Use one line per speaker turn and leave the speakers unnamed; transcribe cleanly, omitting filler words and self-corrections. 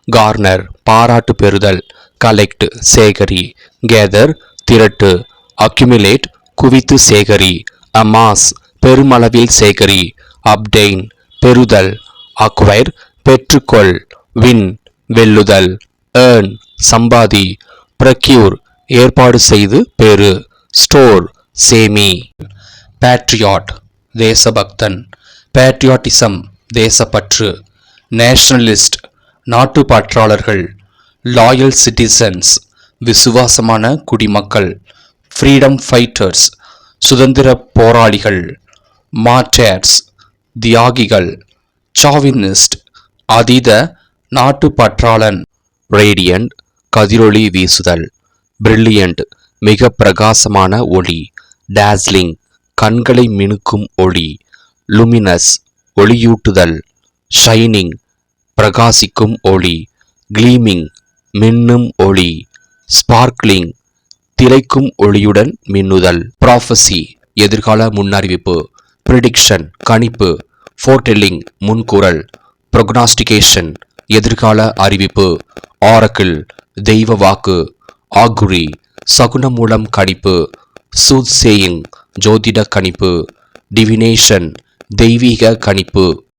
Corner பாராட்டு பெறுதல், collect சேகரி, gather திரட்டு, accumulate குவித்து சேகரி, அமாஸ் பெருமளவில் சேகரி, அப்டெயின் பெறுதல், அக்வைர் பெற்றுக்கொள், வின் வெல்லுதல், ஏர்ன் சம்பாதி, ப்ரக்யூர் ஏற்பாடு செய்து பெறு, ஸ்டோர் சேமி. பேட்ரியாட் தேசபக்தன், பேட்ரியாட்டிசம் தேசப்பற்று, நேஷனலிஸ்ட் நாட்டுப்பற்றாளர்கள், லாயல் சிட்டிசன்ஸ் விசுவாசமான குடிமக்கள், ஃப்ரீடம் ஃபைட்டர்ஸ் சுதந்திர போராளிகள், மார்டர்ஸ் தியாகிகள், சாவினிஸ்ட் அதீத நாட்டுப்பற்றாளன், ரேடியன்ட் கதிரொளி வீசுதல், பிரில்லியன்ட் மிக பிரகாசமான ஒளி, டாஸ்லிங் கண்களை மினுக்கும் ஒளி, லுமினஸ் ஒளியூட்டுதல், ஷைனிங் பிரகாசிக்கும் ஒளி, கிளீமிங் மின்னும் ஒளி, ஸ்பார்க்லிங் திளைக்கும் ஒளியுடன் மின்னுதல், ப்ராஃபசி எதிர்கால முன்னறிவிப்பு, ப்ரிடிக்ஷன் கணிப்பு, ஃபோர்டெல்லிங் முன்கூறல், ப்ரொக்னாஸ்டிகேஷன் எதிர்கால அறிவிப்பு, ஆரக்கிள் தெய்வ வாக்கு, ஆகுரி சகுனம் மூலம் கணிப்பு, சூத்சேயிங் ஜோதிட கணிப்பு, டிவினேஷன் தெய்வீக கணிப்பு.